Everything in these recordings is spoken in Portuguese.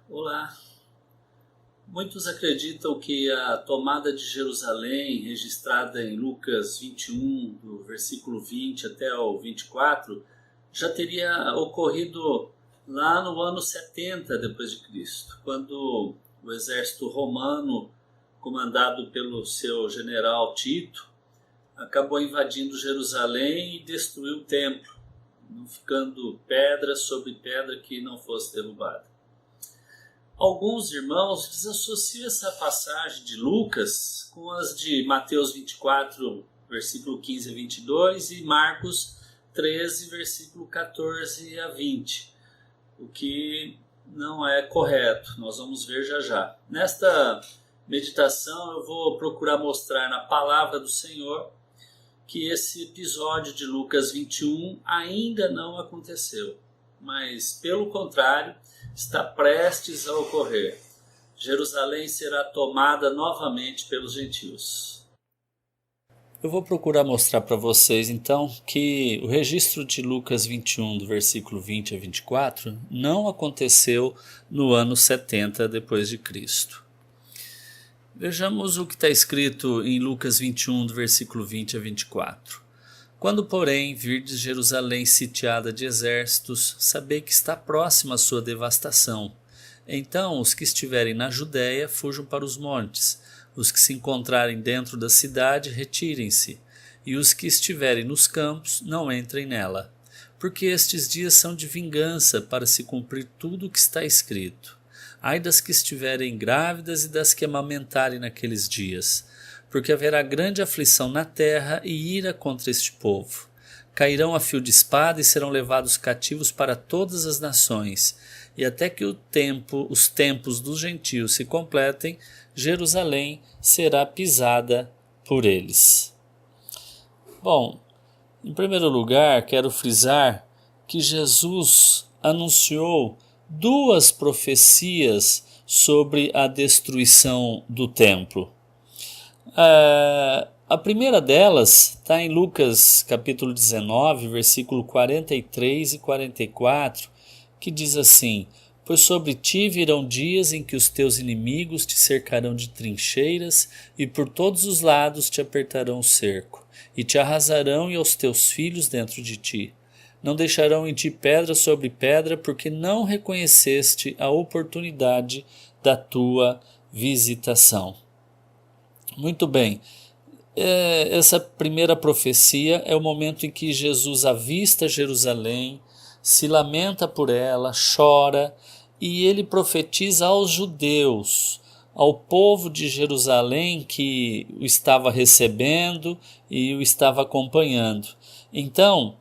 Olá! Muitos acreditam que a tomada de Jerusalém, registrada em Lucas 21, do versículo 20 até o 24, já teria ocorrido lá no ano 70 depois de Cristo, quando o exército romano, comandado pelo seu general Tito, acabou invadindo Jerusalém e destruiu o templo, não ficando pedra sobre pedra que não fosse derrubada. Alguns irmãos desassociam essa passagem de Lucas com as de Mateus 24, versículo 15 a 22 e Marcos 13, versículo 14 a 20, o que não é correto, nós vamos ver já já. Nesta meditação eu vou procurar mostrar na palavra do Senhor que esse episódio de Lucas 21 ainda não aconteceu, mas pelo contrário, está prestes a ocorrer. Jerusalém será tomada novamente pelos gentios. Eu vou procurar mostrar para vocês então que o registro de Lucas 21, do versículo 20 a 24, não aconteceu no ano 70 depois de Cristo. Vejamos o que está escrito em Lucas 21, do versículo 20 a 24. Quando, porém, virdes Jerusalém sitiada de exércitos, sabei que está próxima a sua devastação. Então os que estiverem na Judéia fujam para os montes, os que se encontrarem dentro da cidade retirem-se, e os que estiverem nos campos não entrem nela, porque estes dias são de vingança para se cumprir tudo o que está escrito. Ai das que estiverem grávidas e das que amamentarem naqueles dias, porque haverá grande aflição na terra e ira contra este povo. Cairão a fio de espada e serão levados cativos para todas as nações, e até que os tempos dos gentios se completem, Jerusalém será pisada por eles. Bom, em primeiro lugar, quero frisar que Jesus anunciou duas profecias sobre a destruição do templo. A primeira delas está em Lucas capítulo 19, versículo 43 e 44, que diz assim: Pois sobre ti virão dias em que os teus inimigos te cercarão de trincheiras e por todos os lados te apertarão o cerco, e te arrasarão e aos teus filhos dentro de ti. Não deixarão em ti pedra sobre pedra, porque não reconheceste a oportunidade da tua visitação. Muito bem, essa primeira profecia é o momento em que Jesus avista Jerusalém, se lamenta por ela, chora, e ele profetiza aos judeus, ao povo de Jerusalém que o estava recebendo e o estava acompanhando. Então,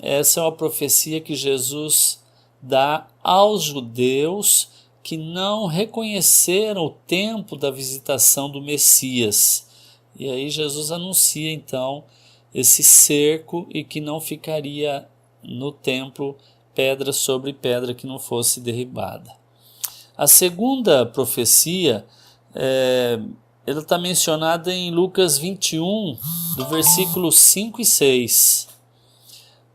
essa é uma profecia que Jesus dá aos judeus que não reconheceram o tempo da visitação do Messias. E aí Jesus anuncia então esse cerco e que não ficaria no templo pedra sobre pedra que não fosse derribada. A segunda profecia, ela está mencionada em Lucas 21, do versículo 5 e 6,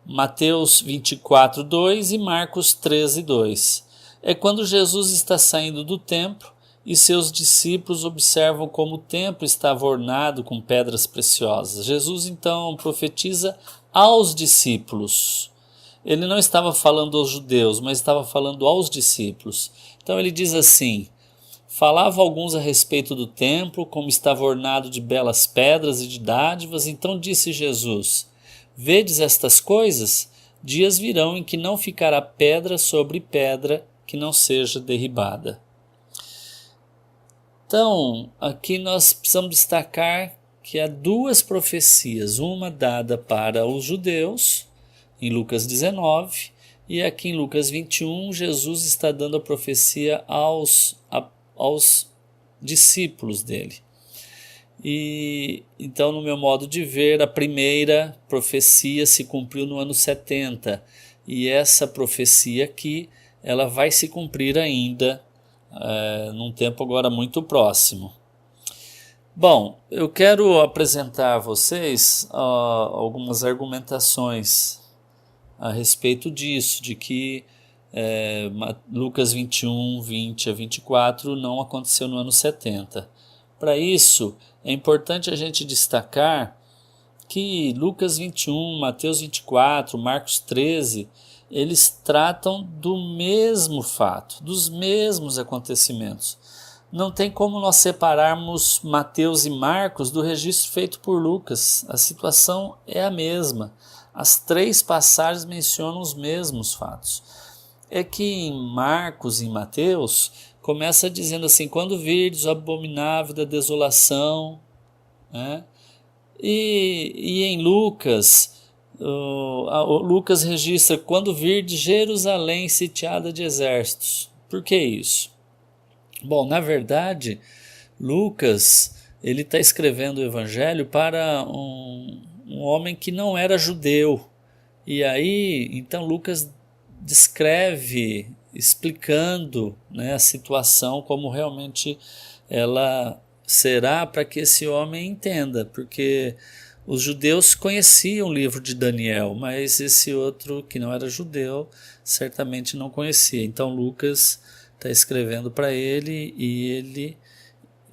Mateus 24, 2 e Marcos 13, 2. É quando Jesus está saindo do templo e seus discípulos observam como o templo estava ornado com pedras preciosas. Jesus então profetiza aos discípulos. Ele não estava falando aos judeus, mas estava falando aos discípulos. Então ele diz assim: falava alguns a respeito do templo, como estava ornado de belas pedras e de dádivas. Então disse Jesus: Vedes estas coisas? Dias virão em que não ficará pedra sobre pedra que não seja derribada. Então, aqui nós precisamos destacar que há duas profecias, uma dada para os judeus, em Lucas 19, e aqui em Lucas 21, Jesus está dando a profecia aos discípulos dele. E então, no meu modo de ver, a primeira profecia se cumpriu no ano 70, e essa profecia aqui, ela vai se cumprir ainda num tempo agora muito próximo. Bom, eu quero apresentar a vocês algumas argumentações a respeito disso, de que Lucas 21, 20 a 24 não aconteceu no ano 70. Para isso, é importante a gente destacar que Lucas 21, Mateus 24, Marcos 13, eles tratam do mesmo fato, dos mesmos acontecimentos. Não tem como nós separarmos Mateus e Marcos do registro feito por Lucas. A situação é a mesma. As 3 passagens mencionam os mesmos fatos. É que em Marcos e em Mateus começa dizendo assim: quando virdes o abominável da desolação, né? E em Lucas, Lucas registra quando virdes Jerusalém sitiada de exércitos. Por que isso? Bom, na verdade, Lucas ele está escrevendo o evangelho para um homem que não era judeu. E aí, então Lucas descreve, explicando, né, a situação como realmente ela será, para que esse homem entenda, porque os judeus conheciam o livro de Daniel, mas esse outro que não era judeu certamente não conhecia. Então Lucas está escrevendo para ele e ele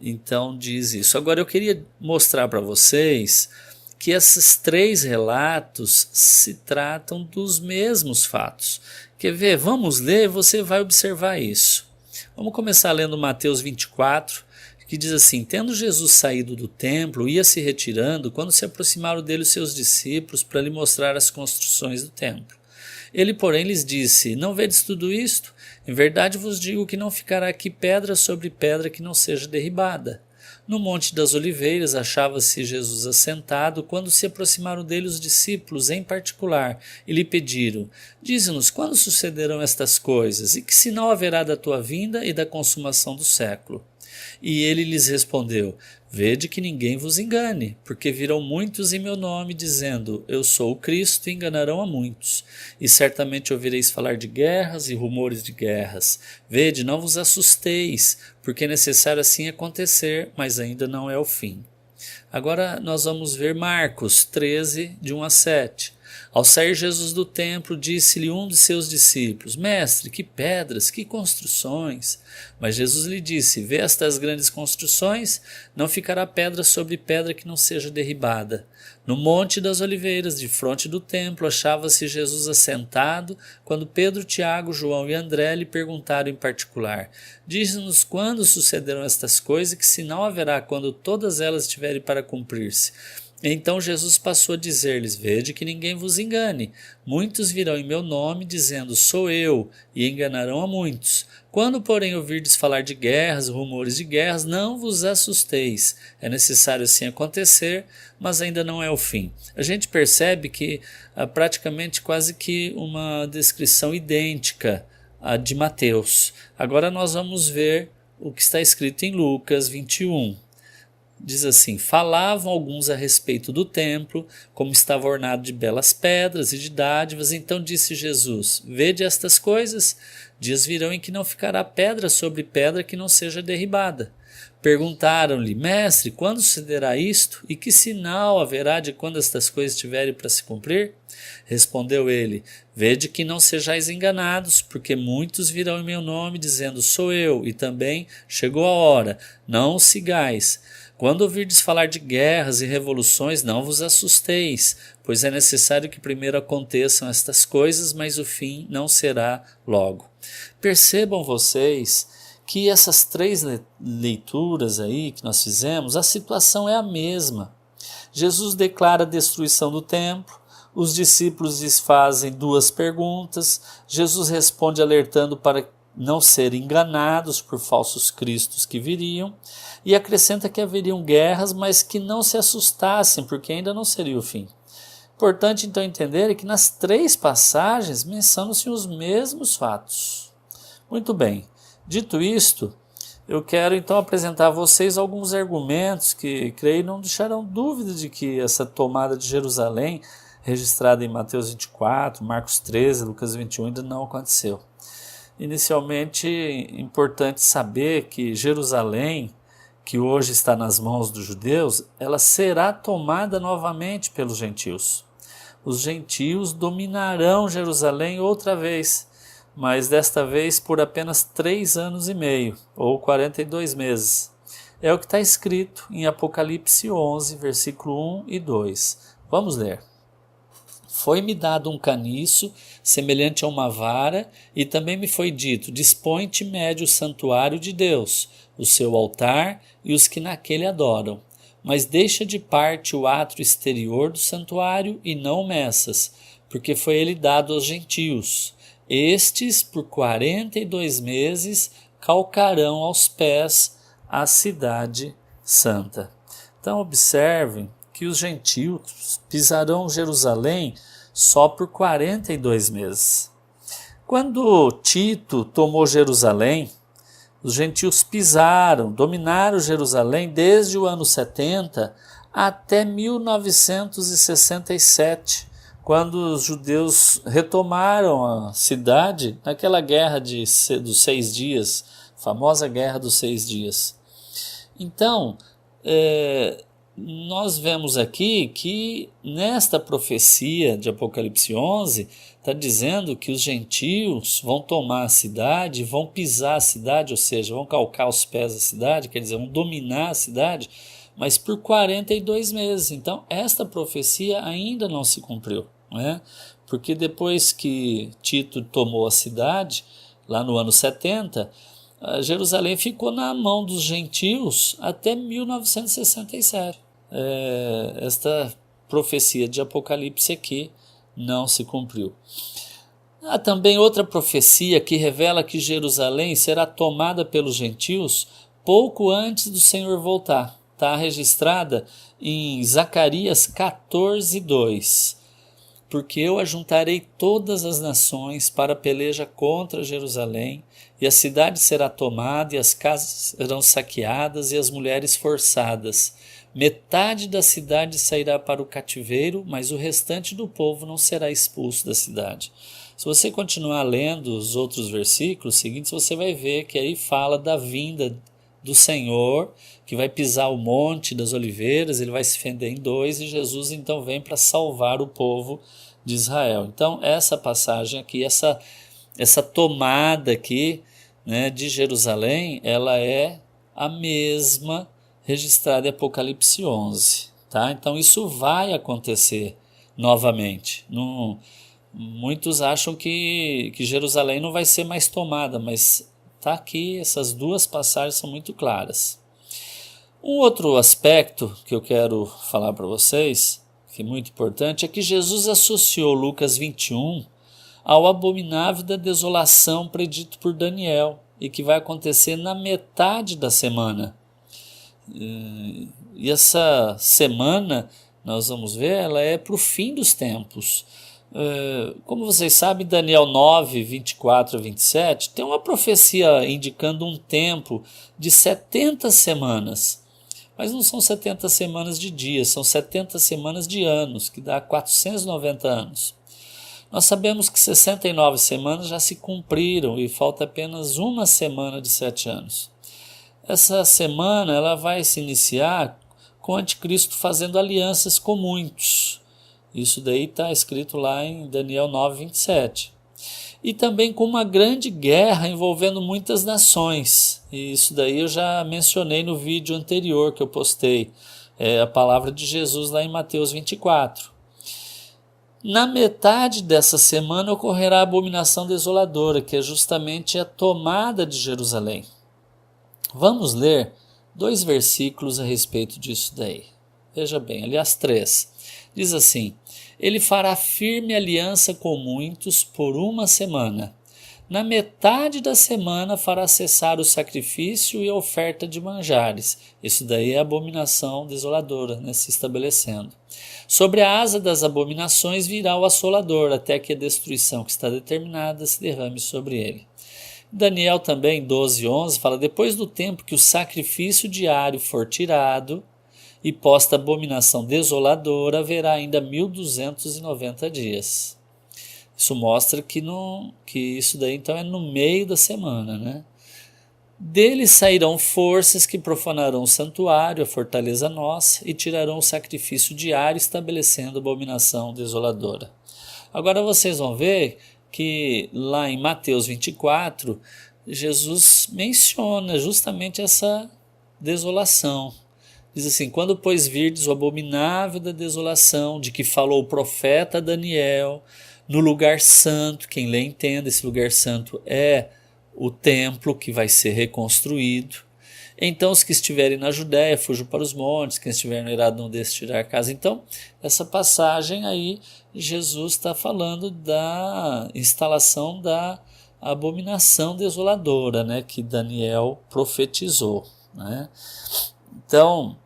então diz isso. Agora eu queria mostrar para vocês que esses 3 relatos se tratam dos mesmos fatos. Quer ver? Vamos ler, você vai observar isso. Vamos começar lendo Mateus 24, que diz assim: tendo Jesus saído do templo, ia se retirando, quando se aproximaram dele os seus discípulos para lhe mostrar as construções do templo. Ele, porém, lhes disse: não vedes tudo isto? Em verdade vos digo que não ficará aqui pedra sobre pedra que não seja derribada. No Monte das Oliveiras achava-se Jesus assentado, quando se aproximaram dele os discípulos em particular e lhe pediram: dize-nos quando sucederão estas coisas, e que sinal haverá da tua vinda e da consumação do século? E ele lhes respondeu: vede que ninguém vos engane, porque virão muitos em meu nome, dizendo: eu sou o Cristo, e enganarão a muitos. E certamente ouvireis falar de guerras e rumores de guerras. Vede, não vos assusteis, porque é necessário assim acontecer, mas ainda não é o fim. Agora nós vamos ver Marcos 13, de 1 a 7. Ao sair Jesus do templo, disse-lhe um de seus discípulos: mestre, que pedras, que construções! Mas Jesus lhe disse: vê estas grandes construções? Não ficará pedra sobre pedra que não seja derribada. No Monte das Oliveiras, defronte do templo, achava-se Jesus assentado, quando Pedro, Tiago, João e André lhe perguntaram em particular: dize-nos quando sucederão estas coisas e que sinal haverá quando todas elas estiverem para cumprir-se. Então Jesus passou a dizer-lhes: vede que ninguém vos engane. Muitos virão em meu nome, dizendo: sou eu, e enganarão a muitos. Quando, porém, ouvirdes falar de guerras, rumores de guerras, não vos assusteis. É necessário assim acontecer, mas ainda não é o fim. A gente percebe que praticamente quase que uma descrição idêntica à de Mateus. Agora nós vamos ver o que está escrito em Lucas 21. Diz assim: falavam alguns a respeito do templo, como estava ornado de belas pedras e de dádivas. Então disse Jesus: vede estas coisas? Dias virão em que não ficará pedra sobre pedra que não seja derribada. Perguntaram-lhe: mestre, quando sucederá isto? E que sinal haverá de quando estas coisas estiverem para se cumprir? Respondeu ele: vede que não sejais enganados, porque muitos virão em meu nome, dizendo: sou eu, e também chegou a hora, não os sigais. Quando ouvirdes falar de guerras e revoluções, não vos assusteis, pois é necessário que primeiro aconteçam estas coisas, mas o fim não será logo. Percebam vocês que essas 3 leituras aí que nós fizemos, a situação é a mesma. Jesus declara a destruição do templo, os discípulos lhes fazem 2 perguntas, Jesus responde alertando para não serem enganados por falsos cristos que viriam, e acrescenta que haveriam guerras, mas que não se assustassem, porque ainda não seria o fim. Importante então entender que nas 3 passagens mencionam-se os mesmos fatos. Muito bem, dito isto, eu quero então apresentar a vocês alguns argumentos que creio não deixarão dúvida de que essa tomada de Jerusalém, registrada em Mateus 24, Marcos 13, Lucas 21, ainda não aconteceu. Inicialmente, é importante saber que Jerusalém, que hoje está nas mãos dos judeus, ela será tomada novamente pelos gentios. Os gentios dominarão Jerusalém outra vez, mas desta vez por apenas 3 anos e meio, ou 42 meses. É o que está escrito em Apocalipse 11, versículo 1 e 2. Vamos ler. Foi-me dado um caniço, semelhante a uma vara, e também me foi dito, dispõe-te mede o santuário de Deus, o seu altar e os que naquele adoram. Mas deixa de parte o átrio exterior do santuário e não o meças, porque foi ele dado aos gentios. Estes, por 42 meses, calcarão aos pés a cidade santa. Então observem que os gentios pisarão Jerusalém só por 42 meses. Quando Tito tomou Jerusalém, os gentios pisaram, dominaram Jerusalém desde o ano 70 até 1967, quando os judeus retomaram a cidade naquela guerra dos 6 dias, famosa guerra dos 6 dias. Então, nós vemos aqui que nesta profecia de Apocalipse 11 está dizendo que os gentios vão tomar a cidade, vão pisar a cidade, ou seja, vão calcar os pés da cidade, quer dizer, vão dominar a cidade, mas por 42 meses. Então esta profecia ainda não se cumpriu, né? Porque depois que Tito tomou a cidade, lá no ano 70, Jerusalém ficou na mão dos gentios até 1967. Esta profecia de Apocalipse aqui não se cumpriu. Há também outra profecia que revela que Jerusalém será tomada pelos gentios pouco antes do Senhor voltar. Está registrada em Zacarias 14:2. Porque eu ajuntarei todas as nações para a peleja contra Jerusalém, e a cidade será tomada, e as casas serão saqueadas, e as mulheres forçadas. Metade da cidade sairá para o cativeiro, mas o restante do povo não será expulso da cidade. Se você continuar lendo os outros versículos seguintes, você vai ver que aí fala da vinda do Senhor, que vai pisar o monte das oliveiras, ele vai se fender em 2, e Jesus então vem para salvar o povo de Israel. Então essa passagem aqui, essa tomada aqui, né, de Jerusalém, ela é a mesma registrada em Apocalipse 11. Tá? Então isso vai acontecer novamente. Muitos acham que Jerusalém não vai ser mais tomada, mas está aqui, essas duas passagens são muito claras. Um outro aspecto que eu quero falar para vocês, que é muito importante, é que Jesus associou Lucas 21 ao abominável da desolação predito por Daniel, e que vai acontecer na metade da semana. E essa semana, nós vamos ver, ela é para o fim dos tempos. Como vocês sabem, Daniel 9, 24 a 27, tem uma profecia indicando um tempo de 70 semanas. Mas não são 70 semanas de dias, são 70 semanas de anos, que dá 490 anos. Nós sabemos que 69 semanas já se cumpriram e falta apenas uma semana de 7 anos. Essa semana ela vai se iniciar com o anticristo fazendo alianças com muitos. Isso daí está escrito lá em Daniel 9, 27. E também com uma grande guerra envolvendo muitas nações. E isso daí eu já mencionei no vídeo anterior que eu postei. A palavra de Jesus lá em Mateus 24. Na metade dessa semana ocorrerá a abominação desoladora, que é justamente a tomada de Jerusalém. Vamos ler 2 versículos a respeito disso daí. Veja bem, aliás 3. Diz assim: ele fará firme aliança com muitos por 1 semana. Na metade da semana fará cessar o sacrifício e a oferta de manjares. Isso daí é a abominação desoladora, né, se estabelecendo. Sobre a asa das abominações virá o assolador, até que a destruição que está determinada se derrame sobre ele. Daniel também, 12:11, fala: depois do tempo que o sacrifício diário for tirado e posta a abominação desoladora, haverá ainda 1290 dias. Isso mostra que isso daí então é no meio da semana, né? Deles sairão forças que profanarão o santuário, a fortaleza nossa, e tirarão o sacrifício diário, estabelecendo a abominação desoladora. Agora vocês vão ver que lá em Mateus 24, Jesus menciona justamente essa desolação. Diz assim: quando pois virdes o abominável da desolação, de que falou o profeta Daniel, no lugar santo, quem lê entenda, esse lugar santo é o templo que vai ser reconstruído. Então os que estiverem na Judéia fujam para os montes, quem estiver no eirado não deixe tirar casa. Então, essa passagem aí, Jesus está falando da instalação da abominação desoladora, né, que Daniel profetizou, né? Então,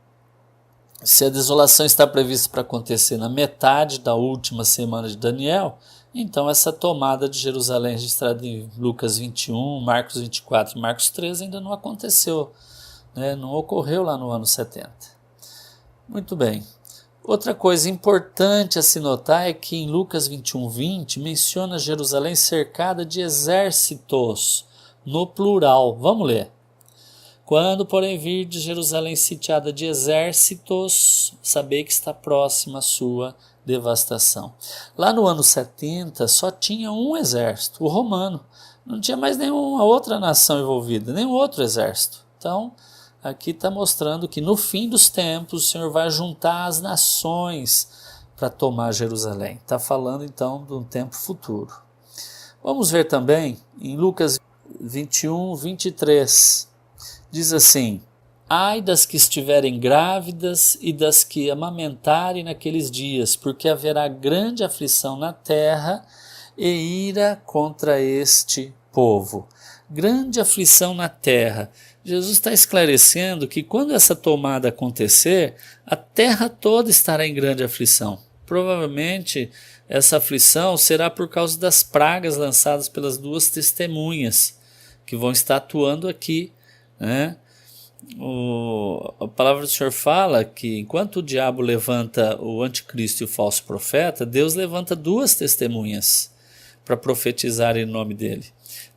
se a desolação está prevista para acontecer na metade da última semana de Daniel, então essa tomada de Jerusalém registrada em Lucas 21, Marcos 24 e Marcos 13 ainda não aconteceu, né? Não ocorreu lá no ano 70. Muito bem. Outra coisa importante a se notar é que em Lucas 21, 20 menciona Jerusalém cercada de exércitos, no plural. Vamos ler. Quando, porém, virdes Jerusalém sitiada de exércitos, sabei que está próxima a sua devastação. Lá no ano 70 só tinha um exército, o romano. Não tinha mais nenhuma outra nação envolvida, nenhum outro exército. Então, aqui está mostrando que no fim dos tempos o Senhor vai juntar as nações para tomar Jerusalém. Está falando então de um tempo futuro. Vamos ver também em Lucas 21, 23. Diz assim: ai das que estiverem grávidas e das que amamentarem naqueles dias, porque haverá grande aflição na terra e ira contra este povo. Grande aflição na terra. Jesus está esclarecendo que quando essa tomada acontecer, a terra toda estará em grande aflição. Provavelmente essa aflição será por causa das pragas lançadas pelas duas testemunhas que vão estar atuando aqui, né? A palavra do Senhor fala que enquanto o diabo levanta o anticristo e o falso profeta, Deus levanta duas testemunhas para profetizar em nome dele.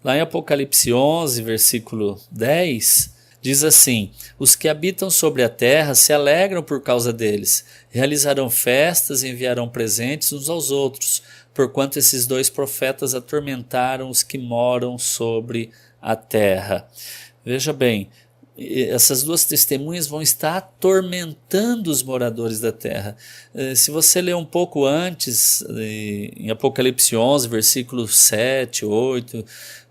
Lá em Apocalipse 11, versículo 10, diz assim: os que habitam sobre a terra se alegram por causa deles, realizarão festas e enviarão presentes uns aos outros, porquanto esses dois profetas atormentaram os que moram sobre a terra. Veja bem, essas duas testemunhas vão estar atormentando os moradores da terra. Se você ler um pouco antes, em Apocalipse 11, versículos 7, 8,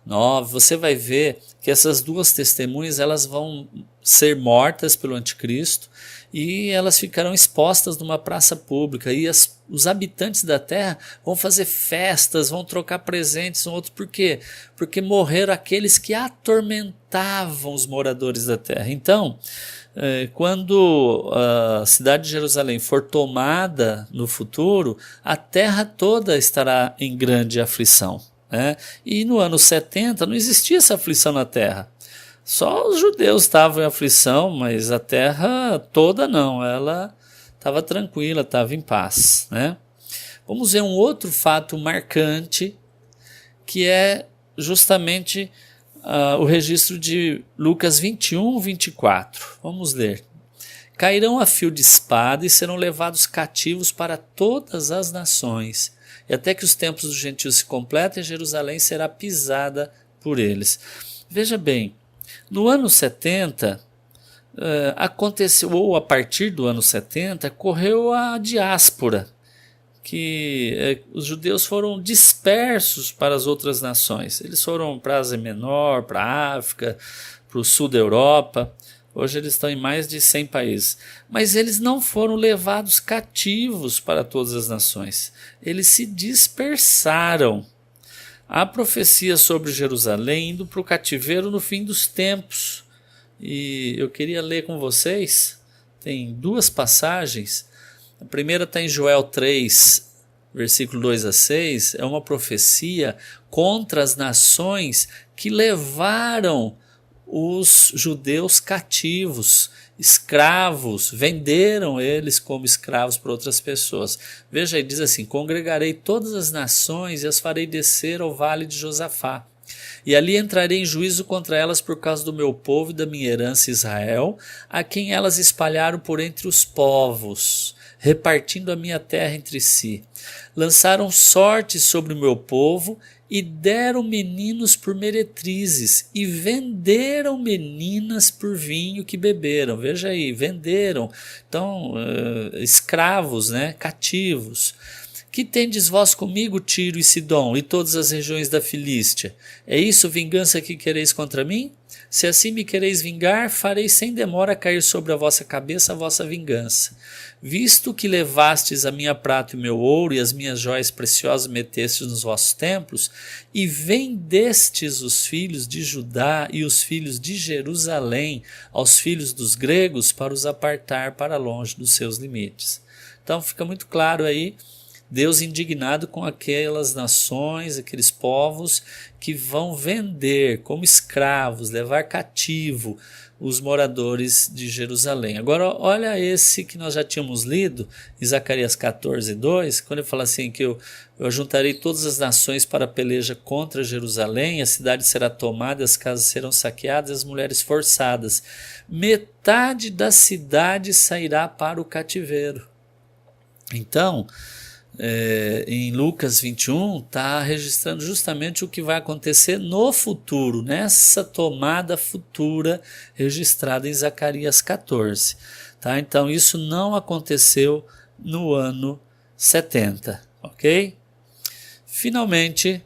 9, você vai ver que essas duas testemunhas elas vão ser mortas pelo anticristo e elas ficarão expostas numa praça pública, e os habitantes da terra vão fazer festas, vão trocar presentes um outro. Por quê? Porque morreram aqueles que atormentavam os moradores da terra. Então, quando a cidade de Jerusalém for tomada no futuro, a terra toda estará em grande aflição, né? E no ano 70 não existia essa aflição na terra. Só os judeus estavam em aflição, mas a terra toda não, ela estava tranquila, estava em paz, né? Vamos ver um outro fato marcante, que é justamente o registro de Lucas 21, 24. Vamos ler. Cairão a fio de espada e serão levados cativos para todas as nações, e até que os tempos dos gentios se completem, Jerusalém será pisada por eles. Veja bem, no ano 70, aconteceu, ou a partir do ano 70, ocorreu a diáspora, que os judeus foram dispersos para as outras nações. Eles foram para a Ásia Menor, para a África, para o sul da Europa. Hoje eles estão em mais de 100 países. Mas eles não foram levados cativos para todas as nações. Eles se dispersaram. Há profecia sobre Jerusalém indo para o cativeiro no fim dos tempos. E eu queria ler com vocês. Tem duas passagens. A primeira está em Joel 3, versículo 2 a 6. É uma profecia contra as nações que levaram os judeus cativos, escravos, venderam eles como escravos para outras pessoas. Veja aí, diz assim: congregarei todas as nações e as farei descer ao vale de Josafá, e ali entrarei em juízo contra elas por causa do meu povo e da minha herança Israel, a quem elas espalharam por entre os povos, repartindo a minha terra entre si. Lançaram sorte sobre o meu povo e deram meninos por meretrizes, e venderam meninas por vinho que beberam. Veja aí, venderam. Então, escravos, né, cativos. Que tendes vós comigo, Tiro e Sidom, e todas as regiões da Filístia? É isso vingança que quereis contra mim? Se assim me quereis vingar, farei sem demora cair sobre a vossa cabeça a vossa vingança. Visto que levastes a minha prata e o meu ouro, e as minhas joias preciosas metestes nos vossos templos, e vendestes os filhos de Judá e os filhos de Jerusalém aos filhos dos gregos para os apartar para longe dos seus limites. Então fica muito claro aí, Deus indignado com aquelas nações, aqueles povos que vão vender como escravos, levar cativo os moradores de Jerusalém. Agora olha esse que nós já tínhamos lido, em Zacarias 14:2, quando ele fala assim que eu juntarei todas as nações para a peleja contra Jerusalém, a cidade será tomada, as casas serão saqueadas, as mulheres forçadas. Metade da cidade sairá para o cativeiro. Então, em Lucas 21 está registrando justamente o que vai acontecer no futuro, nessa tomada futura registrada em Zacarias 14. Tá? Então isso não aconteceu no ano 70, ok? Finalmente,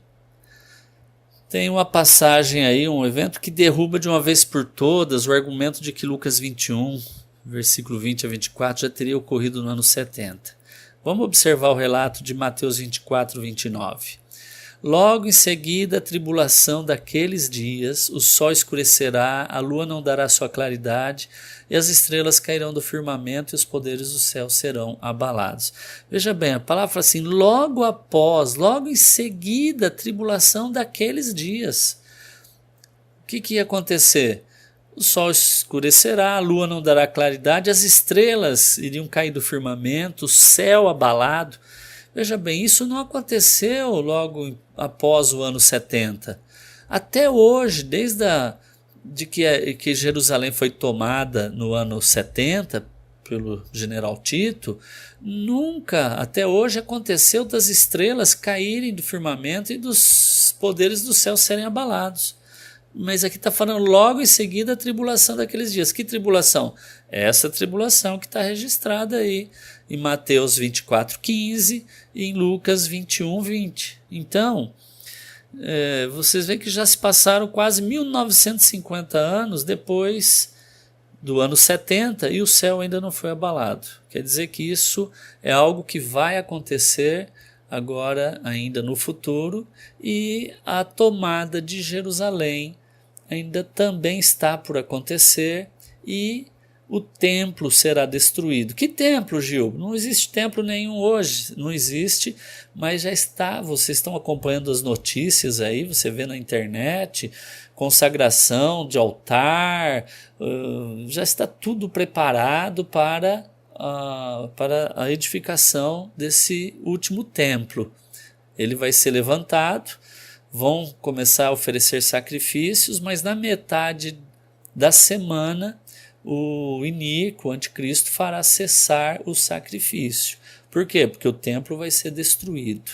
tem uma passagem aí, um evento que derruba de uma vez por todas o argumento de que Lucas 21, versículo 20 a 24, já teria ocorrido no ano 70. Vamos observar o relato de Mateus 24:29. Logo em seguida a tribulação daqueles dias, o sol escurecerá, a lua não dará sua claridade, e as estrelas cairão do firmamento, e os poderes do céu serão abalados. Veja bem, a palavra fala assim, logo após, logo em seguida a tribulação daqueles dias. O que ia acontecer? O sol escurecerá, a lua não dará claridade, as estrelas iriam cair do firmamento, o céu abalado. Veja bem, isso não aconteceu logo após o ano 70. Até hoje, desde que Jerusalém foi tomada no ano 70 pelo general Tito, nunca até hoje aconteceu das estrelas caírem do firmamento e dos poderes do céu serem abalados. Mas aqui está falando logo em seguida a tribulação daqueles dias. Que tribulação? Essa tribulação que está registrada aí em Mateus 24:15 e em Lucas 21:20. Então, vocês veem que já se passaram quase 1950 anos depois do ano 70 e o céu ainda não foi abalado. Quer dizer que isso é algo que vai acontecer agora ainda no futuro, e a tomada de Jerusalém ainda também está por acontecer e o templo será destruído. Que templo, Gil? Não existe templo nenhum hoje, não existe, mas já está, vocês estão acompanhando as notícias aí, você vê na internet, consagração de altar, já está tudo preparado para a edificação desse último templo. Ele vai ser levantado, vão começar a oferecer sacrifícios, mas na metade da semana o iníquo, o anticristo, fará cessar o sacrifício. Por quê? Porque o templo vai ser destruído,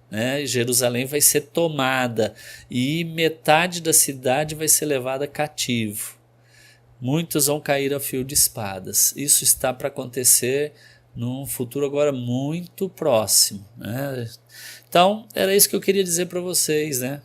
né? Jerusalém vai ser tomada e metade da cidade vai ser levada cativo. Muitos vão cair a fio de espadas. Isso está para acontecer num futuro agora muito próximo, né? Então, era isso que eu queria dizer para vocês, né?